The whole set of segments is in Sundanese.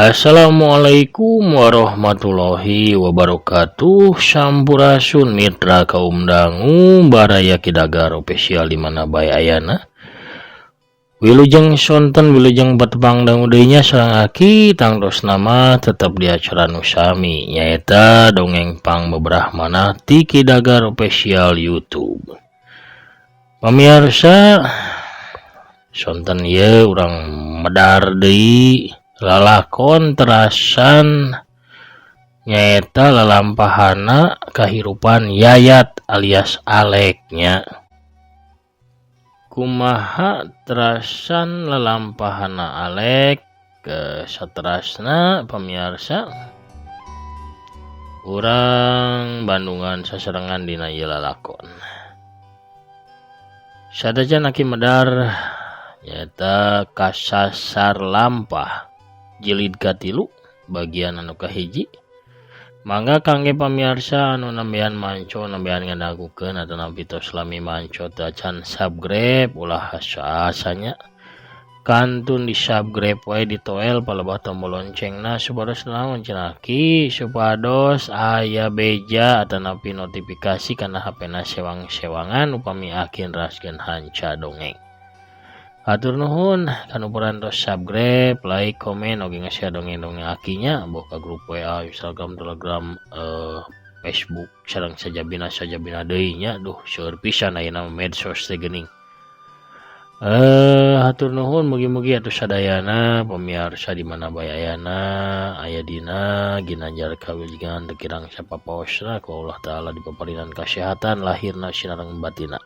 Assalamualaikum warahmatullahi wabarakatuh. Sampurasun mitra kaum dangu baraya kidagar official di mana bae ayana. Wilujeng sonten wilujeng betebang dangu deunya sareng aki tangtos nama tetap di acara nu sami nyaeta dongeng pang beberah manah ti kidagar official YouTube. Pamirsa sonten ieu urang medar deui lalakon terasan nyaeta lalampahana kahirupan Yayat alias Aleknya. Kumaha terasan lalampahana Alek ke saterasna pamirsa urang Bandungan saserengan dina ieu lalakon. Sadajan aki medar nyaeta Kasasar Lampah jilid katilu bagian anu kahiji. Mangga kangge pamirsa anu nambean manco nambean ngadagukeun atau nampi tos lami manco teu acan subscribe ulah asanya kantun di subscribe wae ditoel palebah tombol loncengna supados naon cenah ki supados aya beja atau nampi notifikasi kana HP-na sewang-sewangan upami akin raskeun hanca dongeng. Hatur nuhun kanu parantos subscribe, like, komen, oge ngasih dongeng-dongeng akinya boka grup WA, Instagram, Telegram, Facebook sareng sajabina deui nya. Duh seueur pisan ayeuna medsos teh geuning. Hatur nuhun mugi-mugi atuh sadayana pamirsa di mana bae ayana aya dina ginanjar kawilujengan teu kirang sapapaosna ku Allah taala dipaparinan kasehatan lahirna sinareng batina.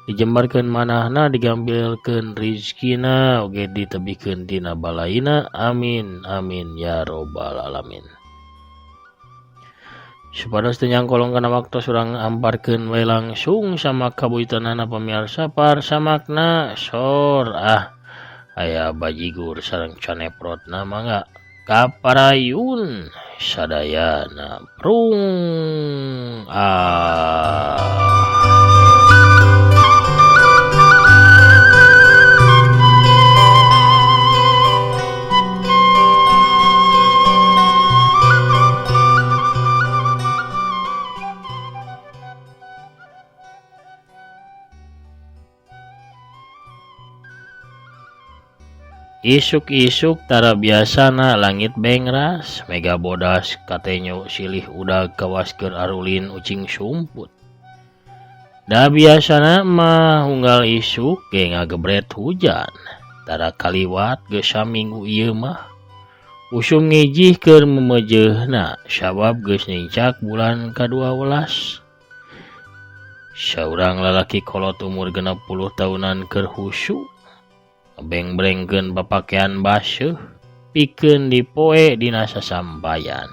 Dijembarkeun manahna digambilkeun rizkina oge ditebikeun tina balaina amin amin ya robbal alamin. Supados teu nyangkolong kana waktos urang amparkeun we langsung sama kabuitanana pamirsa parsamakna sor aya bajigur sareng caneprotna mangga kaparayun sadayana prung Isuk-isuk tara biasana langit bengras mega bodas katenyo silih udag kawaskeun arulin ucing sumput. Da biasana mah unggal isuk ge ngagebret hujan. Tara kaliwat geus saminggu ieu mah usum ngijih keur memejehna sabab geus nincak bulan ka-12. Saurang lalaki kolot umur 60 tahunan keur husu beng-brengkeun papakean baseuh pikeun dipoe dina sasampayan.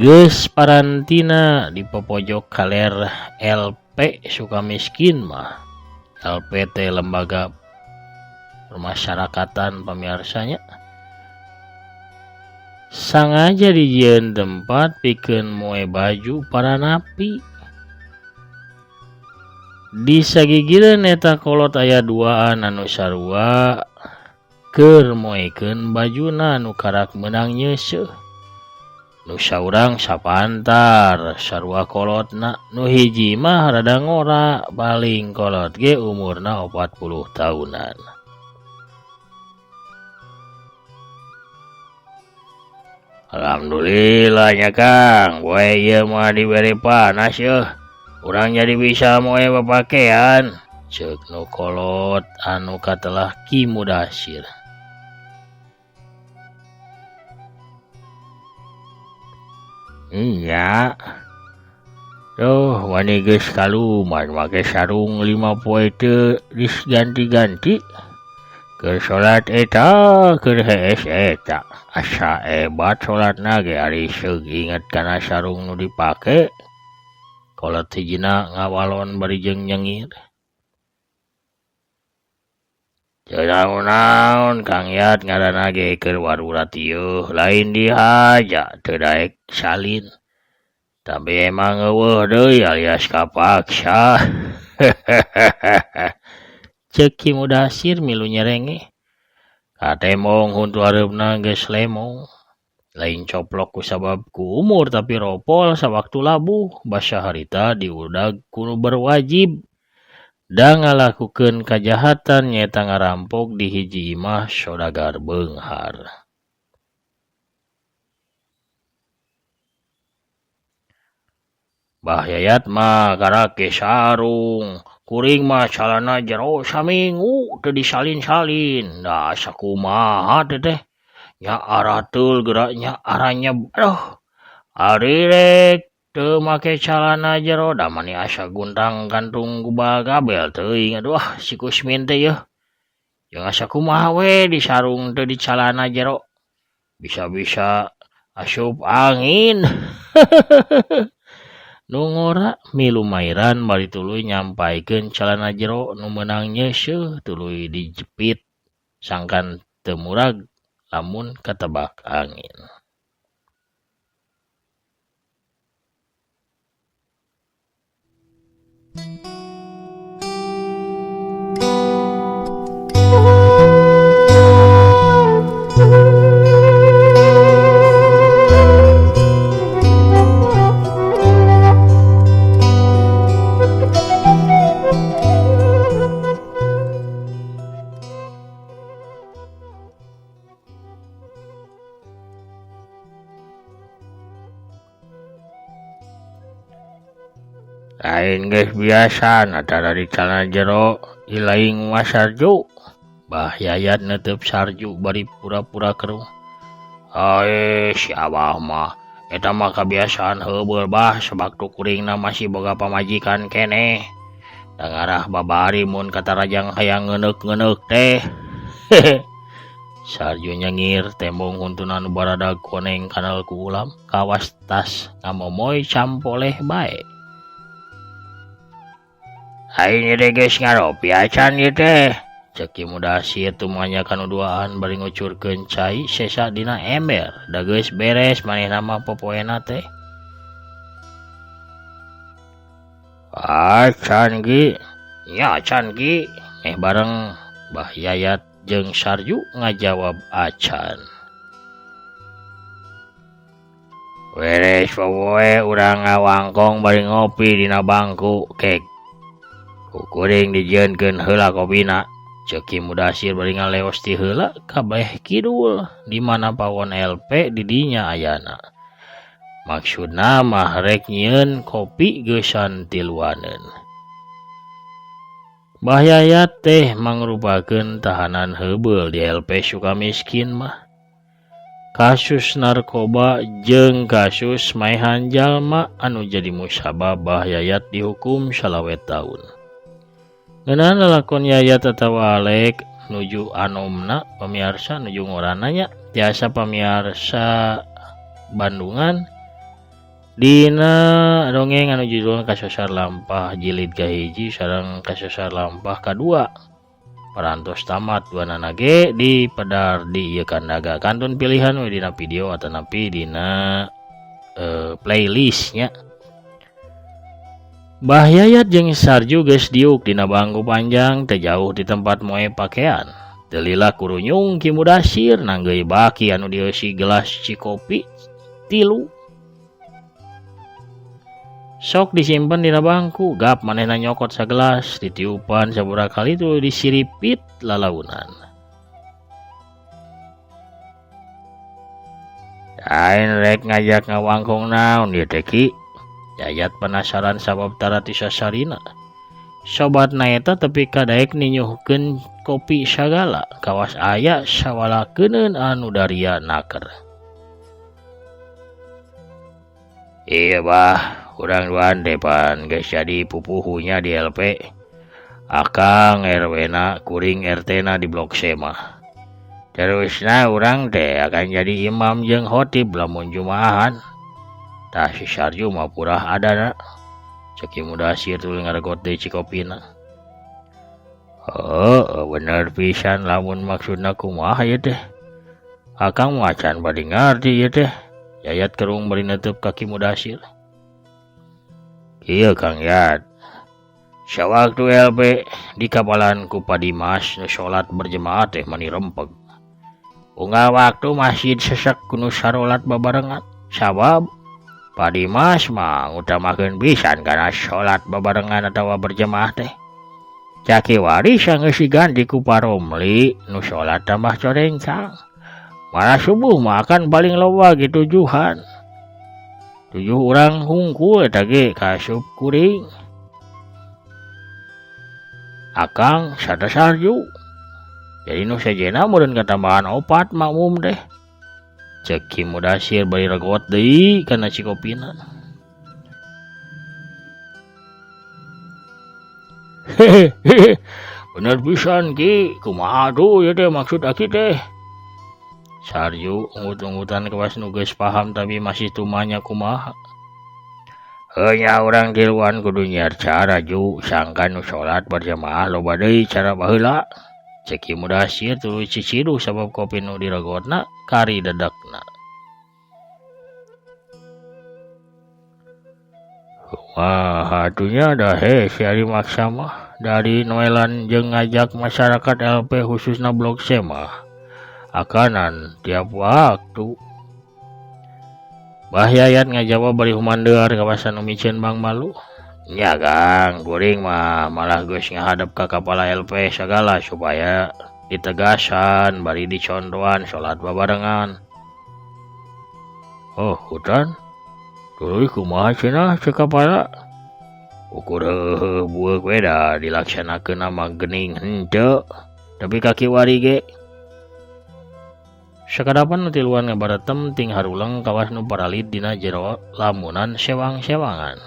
Geus parantina di popojok kaler LP Sukamiskin mah. LP teh lembaga permasyarakatan pamirsanya. Sangaja dijieun tempat pikeun moe baju para napi. Di sagigireun eta kolot aya duaan anu sarua keur moekeun bajuna nu karak meunang nyeuseuh. Nu saurang sapantar sarua kolotna, nu hiji mah rada ngora paling kolot ge umurna 40 tahunan. Alhamdulillah nya Kang, poe ieu mah dibere panas yeuh. Urang jadi bisa moe papakean ceuk nu kolot anu katelah Ki Mudasir. Iya. Duh wani geus kaluman make sarung 5 poe teu dis ganti-ganti. Keur salat eta keur hees eta. Asa ebat salatna ge ari seug inget kana sarung nu dipake. Kolot hijina ngawalon barijeng nyengir. Teu naon Kang Yat ngaranna ge keur warurat ieuh lain dihaja teu daek salin. Tapi emang eueuh deui alias kapaksa. Ceuk Ki Mudasir milu nyerengeh. Katemong huntu hareupna geus lemong. Lain coplok ku sabab ku umur tapi ropol sawaktu labuh. Basa harita diudag kudu berwajib. Da ngalakukeun kajahatan nyaeta ngarampok di hiji imah saudagar beunghar. Bah Yayat mah karake sarung. Kuring mah calana jero saminggu teu disalin-salin. Da sakumaha teh. Nya aratul geraknya aranya. Aduh. Ari rek teu make calana jero da mani asa guntang gantung gubal gabel teuing. Aduh si Kusmin teh yeuh. Jeung asa kumaha we di sarung teu di calana jero. Bisa-bisa asup angin. Nu ngora milu mairan bari tuluy nyampaikeun calana jero nu meunang nyeuseuh tuluy dijepit sangkan teu murag lamun katebak angin. Lain geus biasa natara di calana jero ilaing wasarju. Bah Yayat neuteup sarju bari pura-pura keruh. Hae si Abah mah eta mah kabiasaan heubeul bah sabaktu kuringna masih boga pamajikan keneh. Da ngarah babari mun kata rajang hayang ngeuneuk-ngeuneuk teh. Sarju nyengir tembong huntuna nu baradag koneng kanal ku ulam kawas tas ngamomoy campoleh bae. Aing teh geus ngaropi acan ieu teh. Cek Ki Mudasir tumanya kanu duaan bari ngucurkeun cai sesa dina ember. Da geus beres manehna mah popoena teh. Acan Ki. Nya acan Ki. Bareng Bah Yayat jeung Sarju ngajawab acan. Beres popoe urang ngawangkong bari ngopi dina bangku kek. Kuring dijieunkeun heula kopina. Cek Ki Mudasir bari ngaleos ti heula ka beh kidul di mana pawon LP di dinya ayana. Maksudna mah rek nyieun kopi geusan tiluaneun. Bah Yayat teh mangrupakeun tahanan heubeul di LP Sukamiskin mah. Kasus narkoba jeung kasus maehan jalma anu jadi musabab Bah Yayat dihukum 2 taun. Ngeunaan lalakon Yayat atawa Alek nuju anomna pamiarsa nuju ngorananya tiasa pamiarsa Bandungan dina dongeng anu judulna Kasosar Lampah jilid kahiji sareng Kasosar Lampah kadua. Parantos tamat duanana ge dipedar di ieu kandaga. Kantun pilihan we dina video atau napi dina playlistnya. Bah Yayat jeung Sarju geus diuk dina bangku panjang teu jauh di tempat moe pakaian. Teu lila kurunyung Ki Mudasir nanggeui baki anu dieusi gelas cikopi 3. Sok disimpen dina bangku, gap manehna nyokot sagelas, ditiupan sabura kali tu disiripit lalaunan. Lain rek ngajak ngawangkong naon ieu teh Ki. Yayat penasaran sabab tarati sasarina. Sobatna eta tepi kadaek ninyuhkeun kopi sagala, kawas aya sawalakeuneun anu daria naker. Iya bah, urang duaan depan geus jadi pupuhunya di LP. Akang RW-na kuring RT-na di Blok C mah. Terusna urang teh akan jadi imam jeung khotib lamun Jumaahan. Tah si Sarju mah purah adana. Cek Ki Mudasir tuluy ngaregot deui cikopina. Bener pisan lamun maksudna kumaha ieu teh. Akang mah can bari ngarti ieu teh. Yayat kerung bari neuteub ka Ki Mudasir. Kieu Kang Yat. Sawaktu LP dikapalan ku Padimas nu salat berjemaah teh mani rempeg. unggal waktu masjid sesek kudu sarolat babarengan sabab padimas mah ngutamakeun pisan kana salat babarengan atawa berjamaah teh. Caki waris geus diganti ku paromli nu salat tambah corengcang. Malah subuh mah akan paling loba ge 7-an. 7 urang hungkul eta ge kasup kuring. Akang sada sarju. Jadi nu sejena meureun katambahan 4 makmum teh. Cek Ki Mudasir bari regot deui kana cikopina. Hehehe, bener pisan Ki, kumaha tuh ya teh maksud aki teh. Sarju ungut-ungutan kewas nu geus paham tapi masih tumanya kumaha. Heunya urang tiluan kudu nyiar cara ju sangkan nu salat berjamaah loba deui cara baheula. Cek Ki Mudasir tuluy ciciru sabab kopi nu diregotna kari dedekna. Wah, hatunya dah si Ari maksa mah dari noelan jeung ngajak masyarakat LP khususna Blok C mah akanan tiap waktu. Bah Yayat ngajawab bari humandeur kawasan umicieun Bang Malu. Nya Kang, kuring mah malah geus ngahadap ka kepala LP segala supaya ditegasan bari dicondoan salat babarengan. Oh, hutan? Tuluy kumaha cenah cek kepala? Ukur bueuk we da dilaksanakeun mah geuning henteu, tapi kaki wari ge. Sakadapan nu tiluan ngabaretem ting harulang kawas nu paralit dina jero lamunan sewang-sewangan.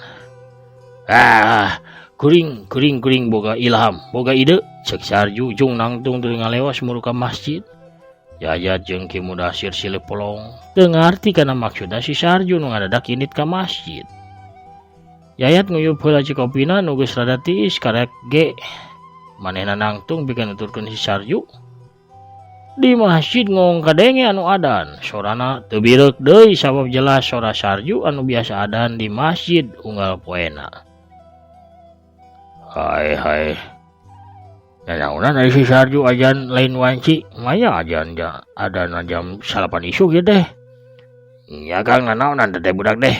Kuring boga ilham, boga ide, cek Sarju jung nangtung tuluy ngalewas muru ka masjid. Yayat jeung Ki Mudasir silih polong, teu ngarti kana maksudna si Sarju nu ngadadak indit ka masjid. Yayat nguyup heula cikopina nu geus rada tiis karek ge. Manehna nangtung pikeun nuturkeun si Sarju. Di masjid ngong kadenge anu adan, sorana teu bireuk deui sabab jelas sora Sarju anu biasa adan di masjid unggal poena. Hai. Nanaonan ari si Sarju ajan lain wanci, maya ajan adan jam 8 isu gitu deh. Nya Kang nanaonan teh budak deh.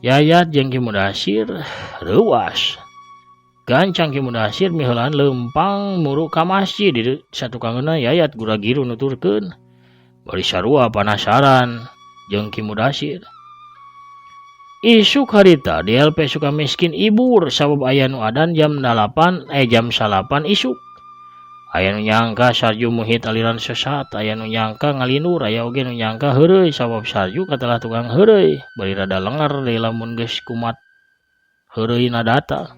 Yayat jeung Ki Mudasir reuwas. Gancang Ki Mudasir miheulaan leumpang muru ka masjid di satukangeuna Yayat gura-giru nuturkeun. Bari sarua panasaran jeung Ki Mudasir. Isuk harita di LP Sukamiskin ibur sabab aya nu adan jam 9 isuk. Aya nu nyangka Sarju muhit aliran sesat, aya nu nyangka ngalindur, aya oge nu nyangka heureuy sabab Sarju katelah tukang heureuy, bari rada lengar deui lamun geus kumat heureuy data.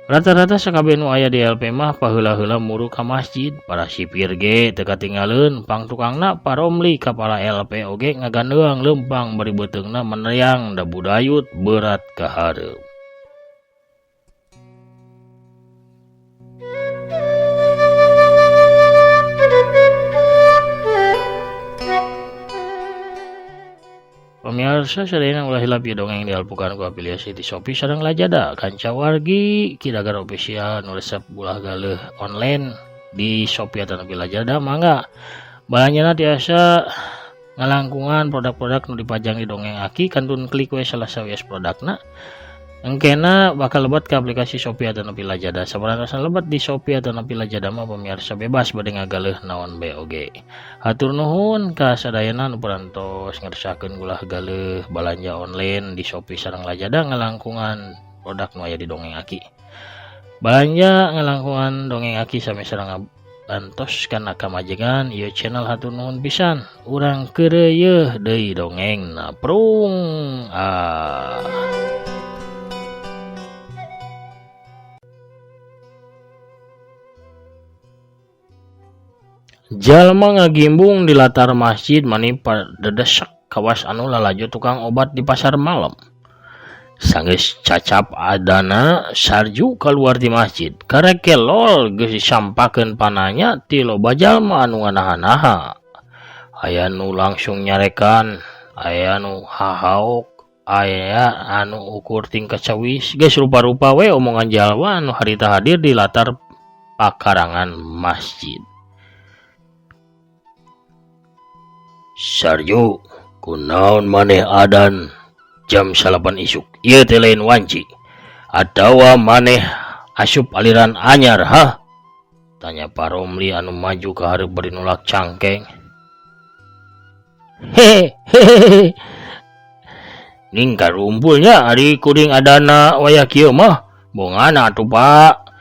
Rata-rata sakabeh nu aya di LP mah paheula-heula muru ka masjid, para sipir ge teu katinggalieun pang tukangna paromli kapala LP oge ngagandeuang leumpang bari beuteungna meneriang da budayut berat ka hareup. Pemirsa sadayana ulah hilap ya dongeng dialpukan ku afiliasi di Shopee sareng Lazada kanca wargi Kidagar official nu resep ulah galeuh online di Shopee atawa di Lazada mangga balanyana tiasa ngalangkungan produk-produk nu dipajang di dongeng aki kantun klik we salah sawias produkna engkena bakal lebet ke aplikasi Shopee atawa di Lazada sabarangkasan lebet di Shopee atawa di Lazada mah pemirsa bebas bade ngagaleuh naon BOG. Hatur nuhun ka sadayana nu parantos ngersakakeun ulah galeuh balanja online di Shopee sareng Lazada ngalangkungan produk nu aya di dongeng aki. Balanja ngalangkungan dongeng aki sami sareng bantos kana kamajengan ieu channel hatur nuhun pisan. Urang keureuy deui dongengna prung. Jalma ngagimbung di latar masjid mani padedesak kawas anu lalaju tukang obat di pasar malam. Sanggeus cacap adana Sarju keluar di masjid. Karek kelol geus disampakeun pananya ti loba jalma anu nganaha-naha. Aya nu langsung nyarekan, aya nu hahaok, aya anu ukur tingkat cawis. Geus rupa-rupa we omongan jalma anu harita hadir di latar pakarangan masjid. Sarju, kunaon maneh adan jam 8 isuk? Ieu teh lain wanci. Atawa maneh asup aliran anyar, ha? Tanya Pak Romli anu maju ke hareup bari nulak cangkeng. Hehehe. Ning karumpulnya ari kuring adana wayah kieu mah. Bongana atuh Pak.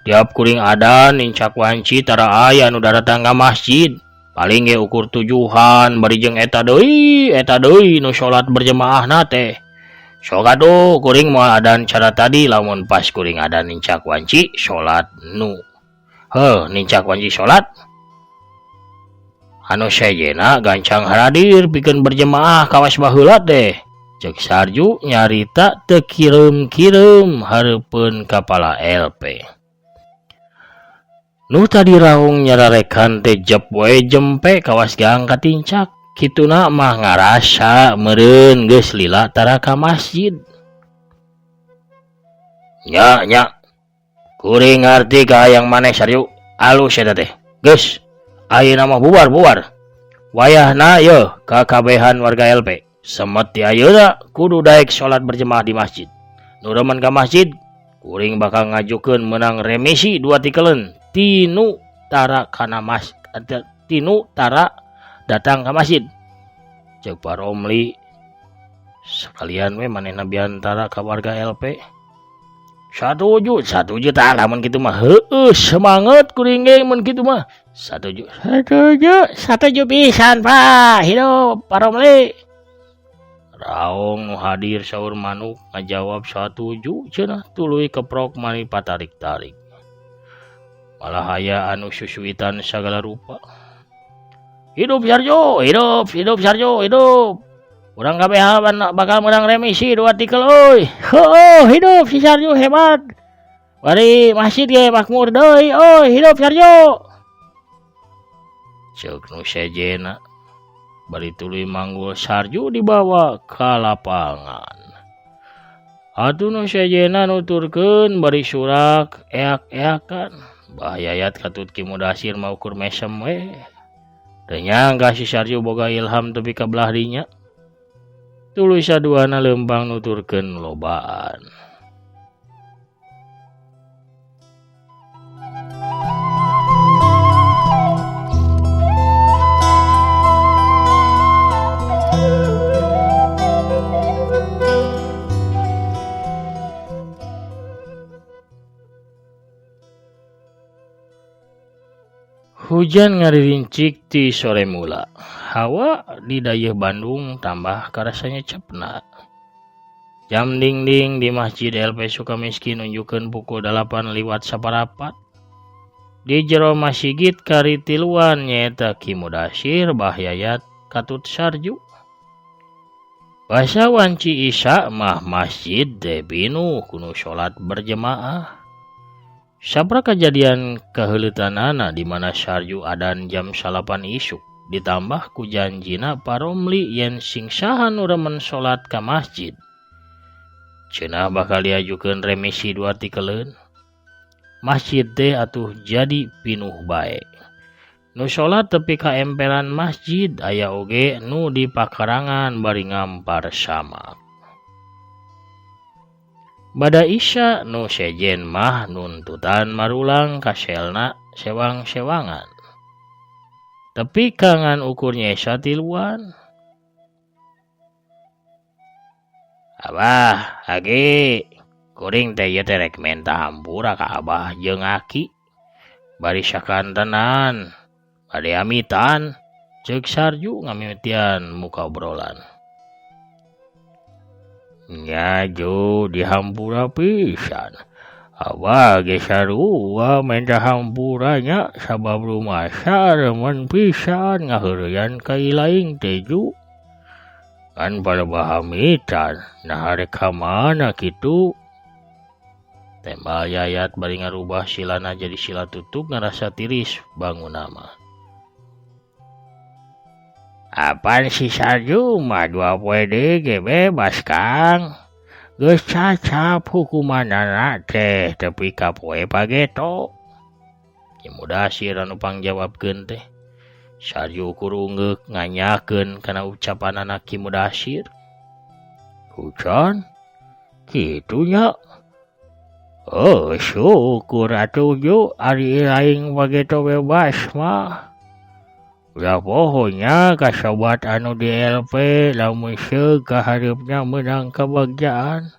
Tiap kuring adan nincak wanci tara aya anu datang ka masjid. Paling ge ukur tujuhan bari jeung eta deui nu salat berjamaahna teh. Sok atuh kuring moal adan cara tadi lamun pas kuring adan nincak wanci salat nu. Nincak wanci salat. Anu sejena gancang hadir pikeun berjamaah kawas baheula teh. Cek Sarju nyarita teu kireum-kireum hareupeun kapala LP. Nu tadi raung nyararekan teh jep we jempe kawas gang katincak. Kituna mah ngarasa meureun geus lila tara ka masjid. Nya. Kuring ngarti ka hayang maneh Sarju. Alus eta teh. Geus, ayeuna mah bubar. Wayahna yeuh ka kabehan warga LP. Semet ti ayeuna kudu daek salat berjamaah di masjid. Nu remen ka masjid, kuring bakal ngajukeun menang remisi 2 tikeleun. Tinu tara datang ke masjid. Cek Pak Romli, sekalian we manehna biantara ka warga LP. Satuju tah lamun kitu mah. Heueuh semangat kuring ge mun kitu mah. Satuju pisan Pak. Hidup Pak Romli. Raung nu hadir saur manuk ngajawab satuju cenah tuluy keprok mani patarik-tarik. Malah aya anu susuitan sagala rupa. Hidup Sarjo, hidup Sarjo, hidup. Urang kabeh bakal menang remisi 2 tikel euy. Hidup si Sarjo hebat. Bari masjid ge makmur deui. Hidup Sarjo. Ceuk nu sejena. Bari tuluy manggul Sarju dibawa ka lapangan. Atuh nu sejena nuturkeun bari surak eak-eakan. Bah Yayat katut Ki Mudasir maukur mesem we. Teu nyangka si Sarju boga ilham tepi ka belah dinya. Tuluy saduana leumpang nuturkeun lobaan. Hujan ngaririncik ti sore mula. Hawa di dayeuh Bandung tambah karasanya cepna. Jam dingding di Masjid LP Sukamiskin nunjukkeun pukul 8:04. Di jero masjid karitiluan nyaeta Ki Mudasir, Bah Yayat, katut Sarju. Basa wanci isya mah masjid teh pinuh kuno salat berjamaah. Sabra kejadian kaheuletanana di mana Sarju adan jam 8 isuk ditambah ku janjina Pak Romli yen sing saha nu remen salat ka masjid cenah bakal diajukeun remisi 2 tikeleun. Masjid teh atuh jadi pinuh bae. Nu salat tepi ka emperan masjid aya oge nu di pakarangan bari ngampar samak. Bada isya nu sejen mah nuntutan marulang kaselna sewang-sewangan. Tapi kangan ukurnya isya tiluan. Abah, Agi, kuring teh ieu teh rek menta hampura ka Abah jeung Aki. Bari sakantenan, bade amitan, ceuk Sarju ngamimitian muka obrolan. Nya jo dihampura pisan. Abah ge sarua menta hampuranya sabab rumah saremen pisan ngaheureuyan ka ilaing teh ju. Kan pada bahamitan nah rek ka mana kitu. Tembal Yayat bari ngarubah silana jadi sila tutup ngarasa tiris bangun nama. Apaan si Sarju mah 2 poe deui ge bebas Kang. Geus cacap hukumanana teh tepi ka poe pageto. Ki Mudasir anu pangjawabkeun teh. Sarju kurungeuk nganyakeun kana ucapan anak Ki Mudasir. Hujan, kitu nya. Oh, syukur atuh Ju, ari aing bageto bebas mah. Udah pohonya kasobat anu di LP lamun seug kahareupnya menang kabagjaan.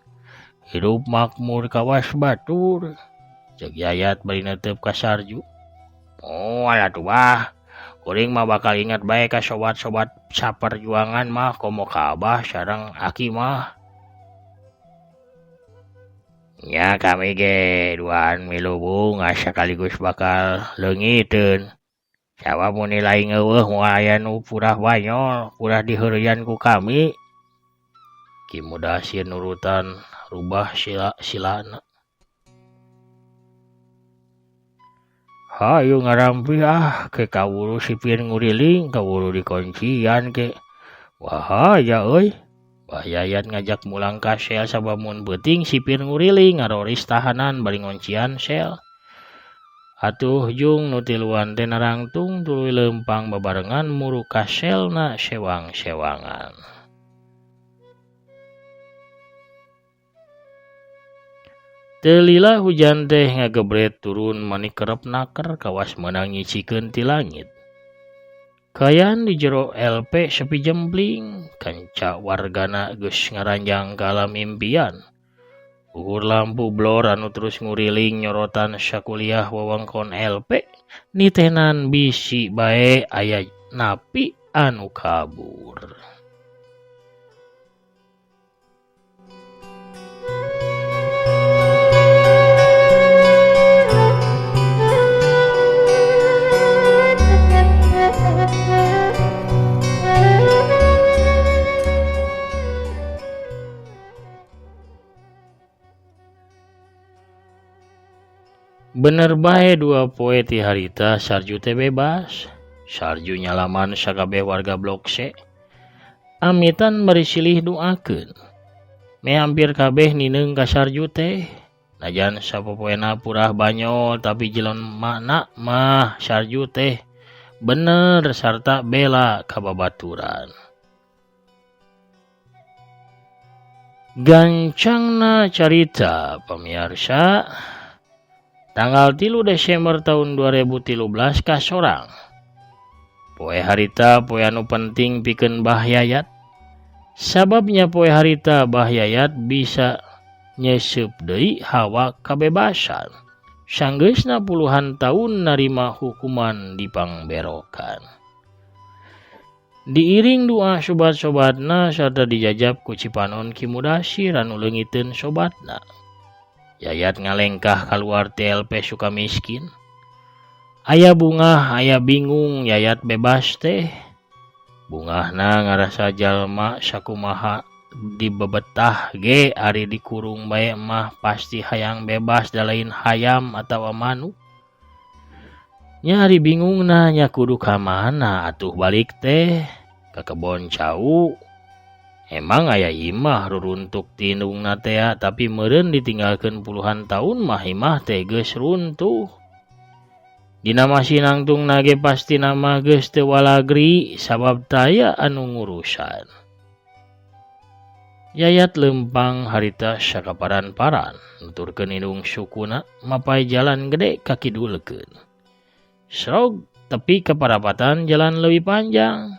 Hirup makmur kawas batur. Cek Yayat bari neuteup ka Sarju. Oh, alah tuh bah. Kuring mah bakal ingat bae ka sobat-sobat saperjuangan mah komo ka Abah sareng Aki mah. Ya kami ge duaan milubung sekaligus bakal leungiteun. Sawa mun nilai ngeuweuh moal aya nu purah banyol, purah diheureuyan ku kami. Ki Mudasir nurutan rubah silana. Hayu ngarampi ke kawulu sipieun nguriling, kawulu dikuncian ke. Wahaya euy. Bah Yayat ngajak mulang ka sel sabamun beuting sipir nguriling ngaroris tahanan bari ngoncian sel. Atuh Jung nu tiluan teh narangtung tuluy leumpang babarengan muru ka selna sewang-sewangan. Teu lila hujan teh ngagebret turun manikerep naker kawas meunang nyicikeun ti langit. Kayan di jero LP sepi jembling, kanca wargana geus ngaranjang ka alam impian. Ukur lampu blor anu terus nguriling nyorotan sakuliah wewengkon LP, nitenan bisi bae aya napi anu kabur. Bener bae 2 poe ti harita Sarju teh bebas. Sarju nyalaman sakabeh warga Blok C. Amitan bari silih doakeun. Me hampir kabeh nineung ka Sarju teh. Najan sapopoena purah banyol tapi jelema mah Sarju teh bener sarta bela ka babaturan. Gancangna carita pamirsa. Tanggal 3 Desember tahun 2013 kasorang. Poe harita poe anu penting pikeun Bah Yayat. Sababnya poe harita Bah Yayat bisa nyeseup deui hawa kabebasan. Sanggeusna puluhan tahun narima hukuman di pangberokan. Diiring doa sobat-sobatna sarta dijajab ku Cipanon Ki Mudasir anu leungiteun sobatna. Yayat ngalengkah kaluar TLP Sukamiskin. Aya bungah, aya bingung, Yayat bebas teh. Bungahna ngarasa jalma sakumaha dibebetah ge ari dikurung bae mah pasti hayang bebas da lain hayam atawa manuk. Nya ari bingungna nya kudu ka mana atuh balik teh ka kebon cau. Emang aya imah ruruntuk tindungna teh tapi meureun ditinggalkeun puluhan tahun mah imah teh geus runtuh. Dina masinangtungna ge pasti nama geus teu walagri sabab taya anu ngurusan. Yayat lempang harita sakaparan-paran nuturkeun indung sukuna mapai jalan gede kakidulkeun. Srog tepi keparapatan jalan leuwih panjang.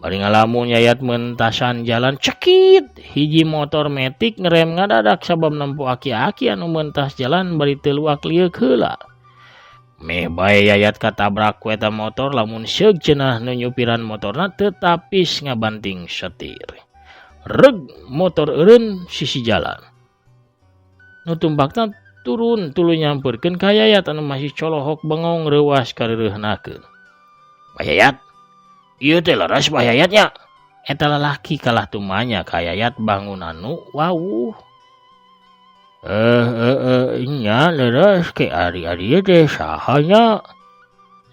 Bari ngalamun Yayat mentasan jalan cekit hiji motor metik ngerem ngadadak sabab nempo aki-aki anu mentas jalan bari teu luak lieur heula. Meh bae Yayat katabrak ku eta motor lamun seug cenah nu nyupiran motorna teu tapis ngabanting setir. Reg motor eureun sisi jalan. Nu tumpakna turun tuluy nyampeurkeun ka Yayat anu masih colohok bengong reuwas kareureunnakeun. Bah Yayat, ieu teh leres Bah Yayat nya. Eta lalaki kalah tumanya ka Yayat bangun anu wawuh. Nya leres ke ari-ari teh saha nya.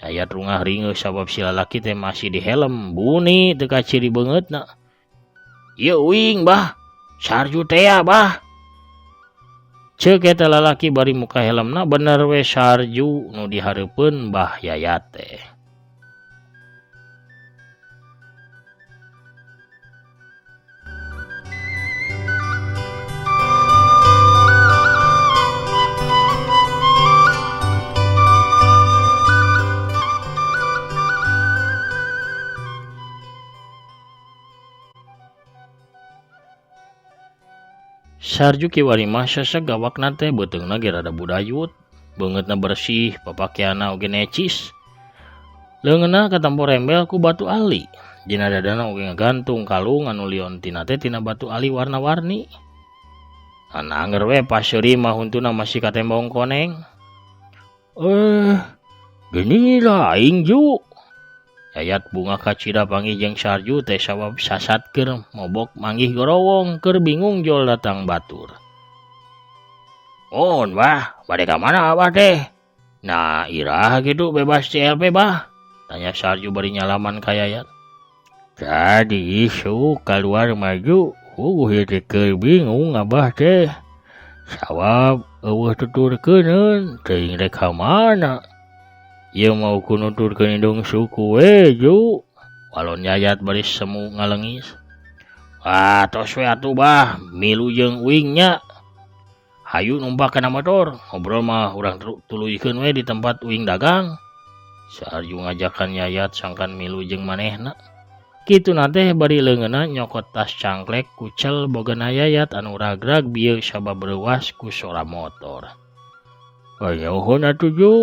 Yayat rungah ringeus sabab si lalaki teh masih di helm buni teu kaciri beungeutna. Ieu uing Bah, Sarju teh Bah. Ceuk eta lalaki bari muka helmna bener we sarju nu dihareupeun Mbah Yayat teh. Sarju kiwari mah seseg gawakna teh beuteungna ge rada budayut, beungeutna bersih, papakeanna oge necis. Leungeunna katampo rembel ku batu ali. Dina dadana oge ngagantung kalung anu liontina teh tina batu ali warna-warni. Anger we paseuri mah huntuna masih katembong koneng. Gini lah aing Ju. Yayat bunga kacida panggih jeung sarju teh sawab sasatkeun mobok manggih gorowong keur bingung jol datang batur. "On, Bah, bade ka mana Abah teh?" "Nah, irah gitu bebas CLP, Bah," tanya sarju bari nyalaman ka Yayat. "Tadi isu keluar maju, ieu teh bingung Abah teh. Sawab eueuh tuturkeuneun teuing rek ka mana. Ieu mau ku nuturkeun indung suku we Ju." Walon Yayat bari semu ngalengis. "Wah, tos we atuh Bah, milu jeung uing nya. Hayu numpak kana motor, ngobrol mah urang tuluykeun we di tempat uing dagang." Sarju ngajakan Yayat sangkan milu jeung manehna. Kituna teh bari leungeunna nyokot tas cangklek kucel bogana Yayat anu ragrag bieu sababreuwas ku sora motor. "Nyuhun atuh Ju.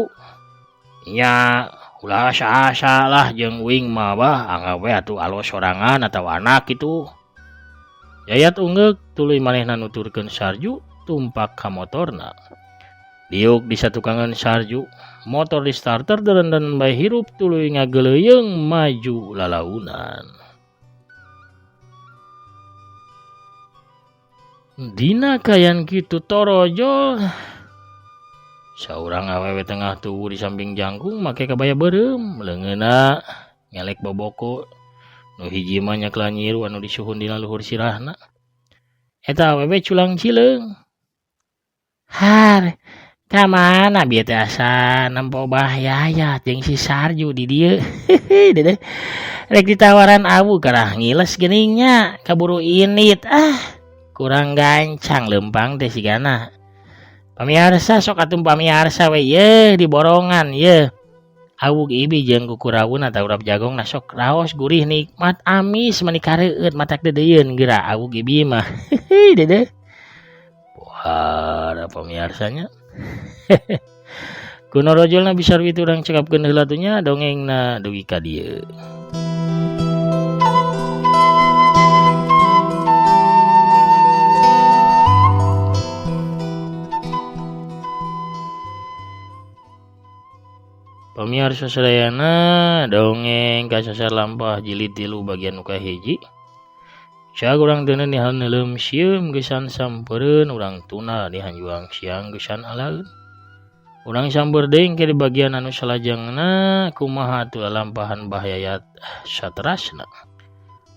Nya ulah asa-asa lah jeung uing mah Bah, anggap we atuh alos sorangan atawa anak kitu." Yayat ungeuk tuluy manehna nuturkeun sarju tumpak ka motorna. Diuk di satukangan sarju, motor di starter derendan bae hirup tuluy ngageleuyeung maju lalaunan. Dina kayan kitu torojol, saurang awewe tengah tubuh di samping jangkung make kabaya beureum, leungeunna ngelek boboko, nu hiji mah nyakla nyiru anu disuhun dina luhur sirahna. Eta awewe culang cileung. "Har, ka mana bieu teh asa nempo Bah Yayat jeung si sarju di dieu?" "Dedeh, rek ditawaran awu karah ngiles geuningnya, kaburu init. Kurang gancang lempang teh sigana. Pamiarsa sok atuh pamiarsa we yeuh di borongan yeuh. Awug ibi jeung kukurawun atau urap jagong sok raos gurih nikmat amis mani kareueut matak dedeyeun geura awug ibi mah." Dedeh. Wah, pamiarsanya. Kuno rojolna bisa witu urang cekapkeun heula tuh nya dongengna dugi ka dieu. Pamirsa sadayana, dongeng Kasasar Lampah jilid 3 bagian nu kahiji. Cag urang deuneu nihan neulem sieum geusan sampeureun urang tuna dihanjuang siang geusan alaeun. Urang samber deui ke di bagian anu salajengna kumaha atuh lalampahan Mbah Yayat saterasna.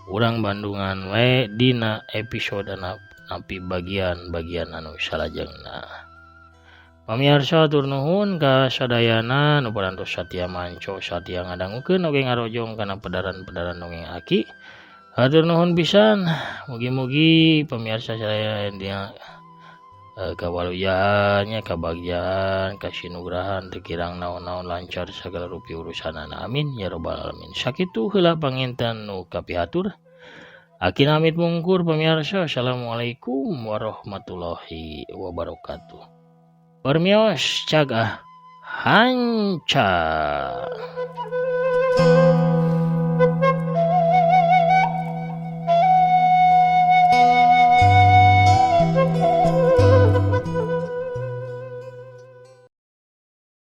Urang bandungan we dina episode napi bagian-bagian anu salajengna. Pamirsa atur nuhun ka sadayana nu parantos satia manco satia ngadangukeun oge ngarojong kana pedaran-pedaran dongeng aki. Atur nuhun pisan. Mugi-mugi pamirsa sadaya dia kawaluyaannya kabagjaan kasinugrahan teu kirang naon-naon lancar sagala rupi urusanana. Amin ya rabbal alamin. Sakitu heula panginten nu kapihatur. Aki namit mungkur pamirsa. Assalamualaikum warahmatullahi wabarakatuh. Permios cagah hanca.